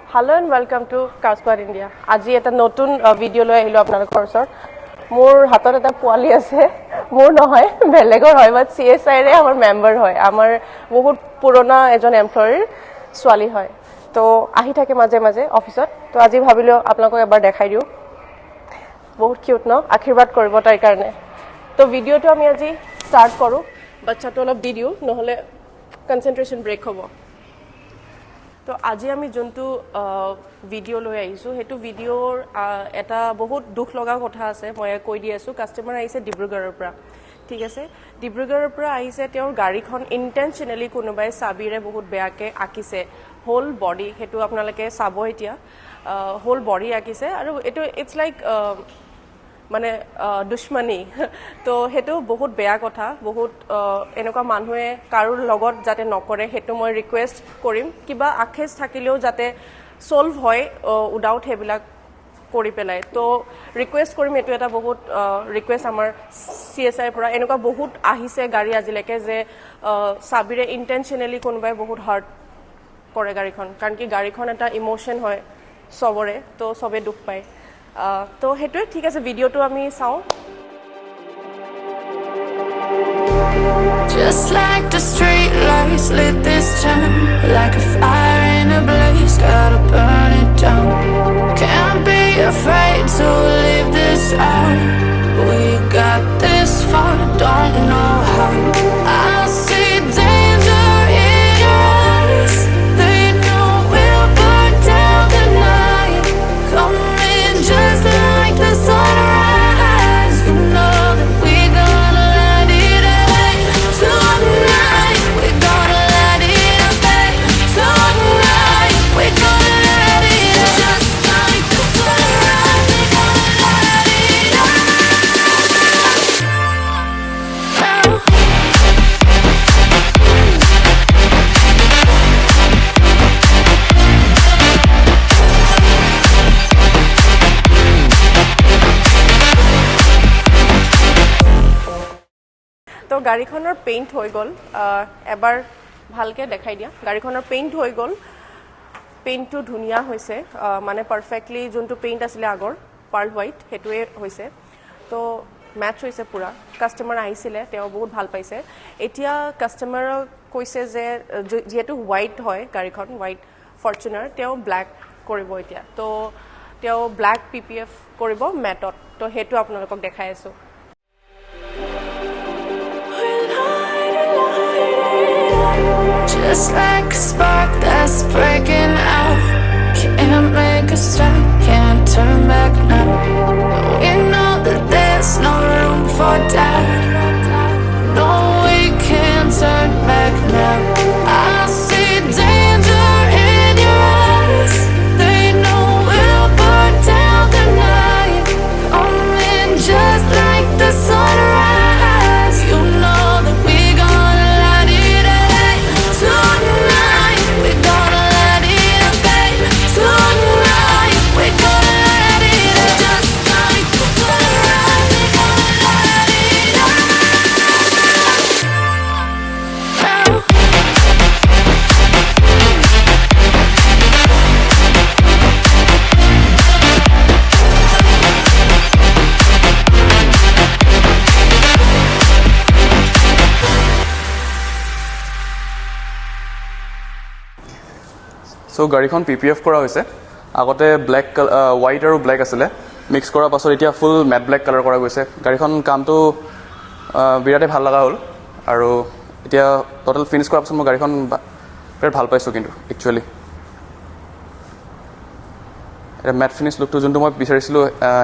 Hello and welcome to Custom India. আজি এটা নতুন ভিডিও লৈ আহিলো আপোনালোকৰ ওচৰত মোৰ হাতত এটা পোৱালি আছে মোৰ নহয় বেলেগৰ হয় বাট CSI ৰে আমাৰ মেম্বাৰ হয় আমাৰ বহুত পুৰণা এজন এমপ্লয়িৰ ছোৱালী হয় তো আহি থাকে মাজে মাজে অফিসত তো আজি ভাবিলো আপোনালোকক এবাৰ দেখাই দিও বহুত কিউট ন আশীৰ্বাদ কৰিব তাইৰ কাৰণে তো ভিডিওটো আমি আজি স্টাৰ্ট কৰো বাচ্চাটো অলপ দি দিও নহলে কনসেন্ট্ৰেশন ব্ৰেক হ'ব তো আজি আমি যোনটো ভিডিও লৈ আহিছো হেতু ভিডিওৰ এটা বহুত দুখ লগা কথা আছে মই কৈ দি আছো কাস্টমাৰ আহিছে ডিব্ৰুগড়ৰ পৰা ঠিক আছে ডিব্ৰুগড়ৰ পৰা আহিছে তেওঁৰ গাড়ীখন ইন্টেনশনালি কোনোবাই চাবিৰে বহুত বেয়াকে আকিছে হোল বডি হেতু আপোনালোকে চাব এতিয়া হোল বডি আকিছে আৰু এটো ইটস লাইক মানে দুশ্মনী তো হেতু বহুত বেয়া কথা বহুত এনেকুৱা মানুহে কাৰোৰ লগত যাতে নকৰে হেতু মই ৰিকুৱেষ্ট কৰিম কিবা আখেজ থাকিলেও যাতে সলভ হয় উইদাউট হেবিলাক কৰি পেলাই তো ৰিকুৱেষ্ট কৰিম এটো এটা বহুত ৰিকুৱেষ্ট আমাৰ CSI পৰা এনেকুৱা বহুত আহিছে গাড়ী আজিলৈকে যে সাবিৰে ইন্টেনশনালি কোনোবাই বহুত হাৰ্ট কৰে গাড়ীখন কাৰণ কি গাড়ীখন এটা ইমোশন হয় সবৰে তো সবে দুখ পায় তো হেতুৱে ঠিক আছে ভিডিওটো আমি চাও Just like the street lights lit this town like a fire in a blaze gotta burn it down can't be afraid to leave this out we got this far don't know how I see danger in your eyes they know we'll burn down the night come in just like the sunrise you know that we gonna light it up tonight we gonna light it up tonight we gonna light it up just like the sunrise we gonna light it up তো গাড়ীখনৰ paint হৈ গল এবাৰ ভালকে দেখাই দিয়া গাড়ীখনৰ paint হৈ গল পেইন্টটো ধুনিয়া হৈছে মানে পাৰফেক্টলি যোনটো পেইন্ট আছিল আগৰ পাৰ্ল হোয়াইট হেতুৱে হৈছে তো ম্যাচ হৈছে পুৰা কাস্টমাৰ আহিছিলে তেওঁ বহুত ভাল পাইছে এতিয়া কাস্টমাৰক কৈছে যে যেহেতু হোয়াইট হয় গাড়ীখন হোয়াইট ফৰচুনাৰ তেওঁ ব্ল্যাক কৰিব এতিয়া তো তেওঁ ব্ল্যাক PPF কৰিব ম্যাটত তো হেতু আপোনালোকক দেখাই আছো just like a spark that's breaking out can't make a stop can't turn back now we know that there's no room for doubt no we can't turn back now I see danger in your eyes they know we'll burn down the night come in just like the sunrise you know that we gonna light it up tonight we gonna light it up tonight we gonna light it up just like the sunrise we gonna light it up so গাড়ীখন PPF কৰা হৈছে আগতে black white আৰু black আছিল mix কৰাৰ পাছত এতিয়া ফুল matte black colour কৰা গৈছে গাড়ীখন কামটো বিৰাটে ভাল লগা হ'ল আৰু এতিয়া টোটাল ফিনিশ কৰাৰ পাছত মই গাড়ীখন বিৰাট ভাল পাইছো কিন্তু একচুয়ালি এটা ম্যাট ফিনিশ লুকটো যোনটো মই বিচাৰিছিলো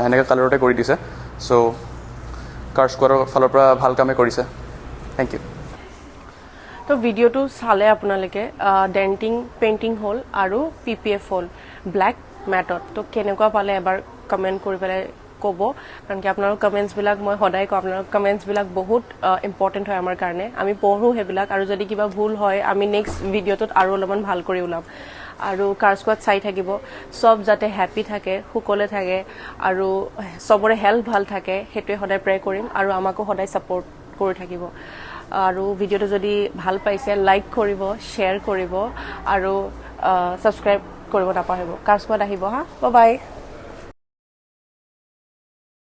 এনেকা কালাৰতে কৰি দিছে সো কাৰ স্কোৱাৰৰ ফালৰ পৰা ভাল কামে কৰিছে থ্যাংক ইউ তো ভিডিওটো চালে আপোনালোকে ডেন্টিং পেইন্টিং হল আৰু PPF হল ব্ল্যাক ম্যাটত তো কেনেকুৱা পালে এবাৰ কমেন্ট কৰি পেলাই ক'ব কাৰণ কি আপোনালোকৰ কমেন্টছ বিলাক মই সদায় কওঁ আপোনালোকৰ কমেন্টছ বিলাক বহুত ইম্পৰ্টেন্ট হয় আমাৰ কাৰণে আমি পঢ়ো হেবিলাক আৰু যদি কিবা ভুল হয় আমি নেক্সট ভিডিওটোত আৰু অলপমান ভাল কৰি ওলাম আৰু কাৰ স্কোৱাড চাই থাকিব সব যাতে হ্যাপি থাকে সুকলে থাকে আৰু সবৰে হেলথ ভাল থাকে হেতুৱে সদায় প্ৰে কৰিম আৰু আমাকো সদায় সাপোৰ্ট কৰি থাকিব আৰু ভিডিওটো যদি ভাল পাইছে লাইক কৰিব শেয়াৰ কৰিব আৰু সাবস্ক্ৰাইব কৰিব নাপাহৰিব কাৰ স্কোৱাড আহিব হা বাই বাই